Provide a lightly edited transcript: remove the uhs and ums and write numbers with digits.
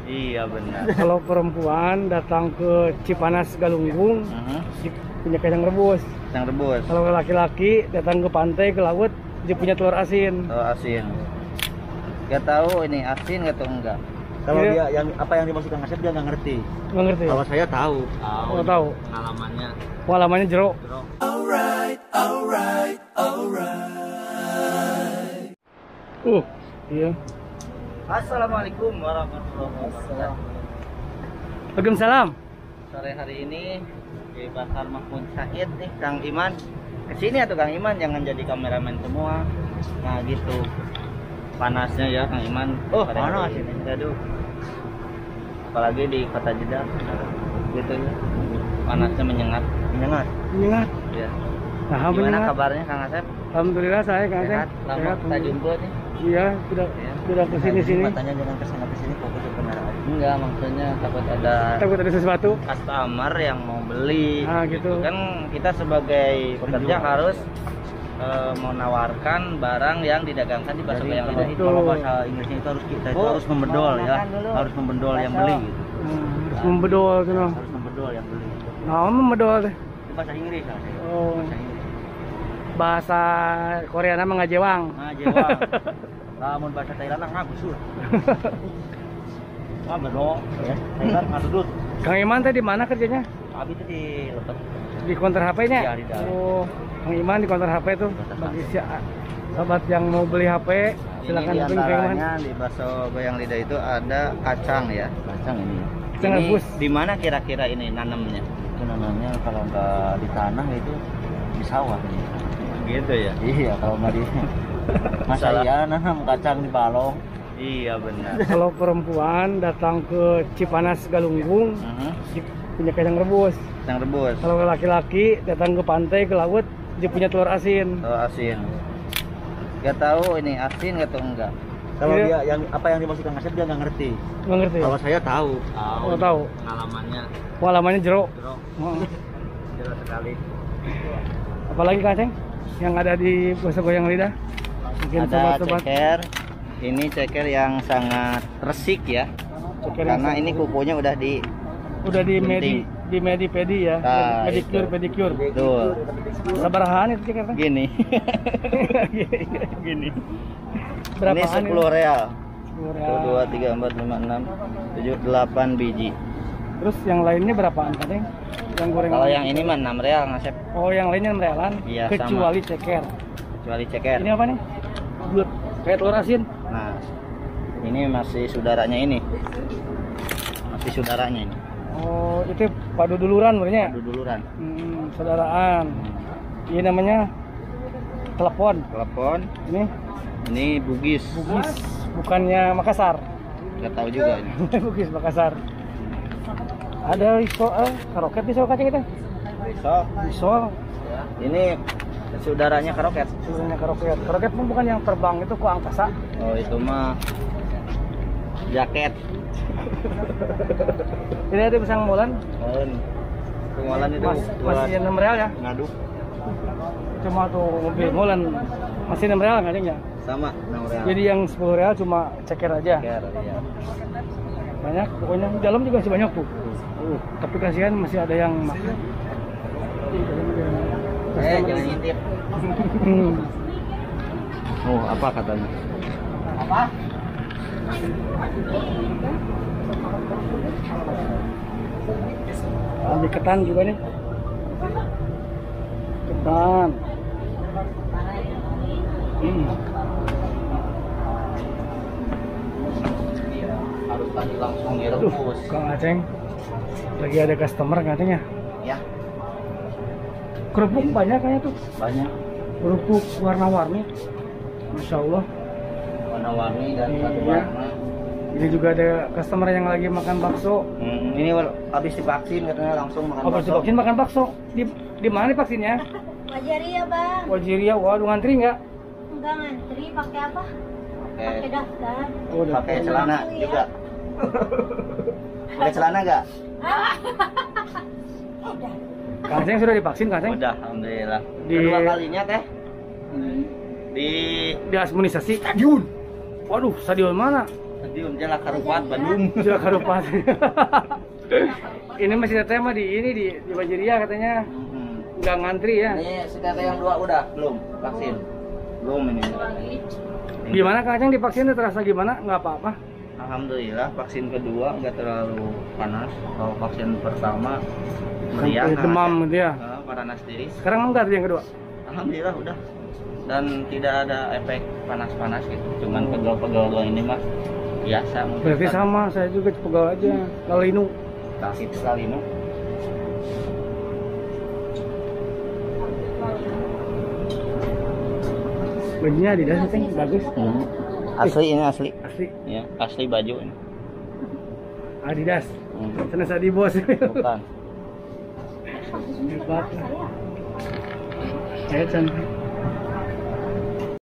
Iya benar. Kalau perempuan datang ke Cipanas Galunggung, dia punya kacang rebus. Kacang rebus. Kalau laki-laki datang ke pantai, ke laut, dia punya telur asin. Telur asin. Gak tahu ini asin atau enggak. Kalau Iya. dia yang apa yang dimaksudkan Asep dia nggak ngerti. Nggak ngerti. Kalau saya tahu. Oh, tahu. Pengalamannya. Pengalamannya jeruk. Iya. Assalamualaikum warahmatullahi wabarakatuh. Waalaikumsalam. Sore hari ini di Pasar Mahmud Syahid nih Kang Iman. Kesini atau Kang Iman, jangan jadi kameramen semua. Nah gitu. Panasnya ya Kang Iman. Oh, pada panas hari ini. Aduh. Apalagi di Kota Jeddah. Gitu ya. Panasnya menyengat. Menyengat. Menyengat. Ya. Nah, Gimana menyengat. kabarnya Kang Asep? Alhamdulillah saya Kang Asep. Sehat? Lama kita jumpa nih. Iya, sudah kesini sini. Matanya jangan kesana kesini, fokus ke kendaraan. Enggak, maksudnya takut ada Takut ada sesuatu. customer yang mau beli. Ah, gitu. Kan kita sebagai pekerja Penjual. harus menawarkan barang yang didagangkan di pasar Jadi yang kalau, lain. kalau bahasa Inggrisnya itu kita itu Bu, harus membedol mau ya. makan dulu. Harus membedol yang beli gitu. Harus membedol tuh. Harus membedol yang beli. Nah, membedol teh. Itu bahasa Inggris lah. Oh. Bahasa Inggris. Bahasa Korea nama ngajewang. Nah, jewang. Lamun bahasa Thailand ngagusur. Wah, bedol ya. Thailand ngadudut. Kang Iman teh di mana kerjanya? Abi itu di lepet. Di counter HP-nya? Iya, di dalam. Oh, Kang Iman di counter HP tuh. Counter Bagi sahabat yang mau beli HP, silakan Ini hubungi Kang Iman. diantaranya di bakso goyang lidah itu ada kacang ya. Kacang ini. Kacang Ini rebus. di mana kira-kira ini nanamnya? Itu namanya kalau nggak di tanah itu di sawah ini. Gitu ya. Iya, kalau nggak di masa Salah. iya nanam kacang di balong. Iya benar. Kalau perempuan datang ke Cipanas Galunggung, dia punya kacang rebus. Kacang rebus. Kalau laki-laki datang ke pantai, ke laut, dia punya telur asin. Telur asin. Gak tahu ini asin atau enggak. Kalau Iya. dia yang apa yang dimaksudkan Asep dia nggak ngerti. Nggak ngerti. Kalau saya tahu. Oh, tahu. Pengalamannya Pengalamannya jeruk. jeruk Oh. jelas sekali. Apalagi kacang yang ada di bakso goyang lidah. Mungkin Ada sobat-sobat ceker. Ini ceker yang sangat resik ya. ceker yang Karena ini kukunya udah di udah di gunting. medi pedi ya, Nah, pedicure itu. pedicure. Tuh. Sabarahan itu ceker teh? Gini. Gini. Berapaan Ini 10 real. 10 1 2 3 4 5 6 7 8 biji. Terus yang lainnya berapaan tadi? Yang goreng. Kalau yang ini mah 6 real Ngasep. Oh, yang lainnya realan. Iya, Kecuali ceker. Kecuali ceker. Ini apa nih? Bulat. Kayak telur asin. Nah, ini masih saudaranya ini. Masih saudaranya ini. Oh, itu padu duluran sebenarnya. Duluran. Saudaraan. Ini namanya telepon. Telepon. Ini Bugis. Bugis, bukannya Makassar. Gak tahu juga ini. Bugis Makassar. Ada risol, karoket risol kacang kita. So, Risol, ini saudaranya karoket. sebenarnya karoket. Karoket pun bukan yang terbang, itu ke angkasa. Oh, itu mah jaket. Ini ada pisang molen, Pengelolaan itu masih 6 real ya. ngaduk Cuma tuh mobil molen masih 6 real nggak ada. sama 6 real. Jadi yang 10 real cuma ceker aja. Ceker, iya. Banyak, pokoknya di dalam juga masih banyak tuh. Tapi kasihan masih ada yang makan. Jangan ngintip. Oh, apa katanya? Apa? Ambil ketan juga nih. Ketan. Harus tadi langsung Tuh, direbus. Kang Aceng. Lagi ada customer katanya. Ya, Kerupuk banyak kayaknya tuh. banyak Kerupuk warna-warni. Masya Allah. warna-warni dan satu Iya. warna. Ini juga ada customer yang lagi makan bakso. Ini habis divaksin katanya langsung makan Apa sih bakso. vaksin makan bakso? Di mana nih vaksinnya? Wajaria bang, Wajiria. Waduh, ngantri nggak? enggak ngantri, pakai apa? Pakai Pakai daftar. Oh, udah. pakai celana juga. Pakai celana enggak? Kang Aceng sudah divaksin, Kang Aceng? Udah, alhamdulillah. Di- Kedua kalinya teh di Di imunisasi stadion. Waduh, stadion mana? Stadion Jalak Harupat Bandung. Sudah karupat. Ini masih ada tema di Bajeria katanya. Nggak ngantri ya. Ini sekarang yang 2 udah belum vaksin. Belum ini. Gimana Kang Aceng divaksin terasa gimana? Nggak apa-apa. Alhamdulillah vaksin kedua nggak terlalu panas. Kalau vaksin pertama meriah, Sampai demam gitu ya. panas diri. Sekarang enggak yang kedua. Alhamdulillah udah. Dan tidak ada efek panas-panas gitu. Cuman pegel-pegel doang ini mah biasa. Berarti sama, saya juga pegal aja. Lalinu. Kasih sekali no. Bajunya Adidas Aceng, bagus. Asli ini asli. Asli. Ya, asli baju ini. Adidas. Sana Sadi bos. Bukan. Hebat. Saya cantik.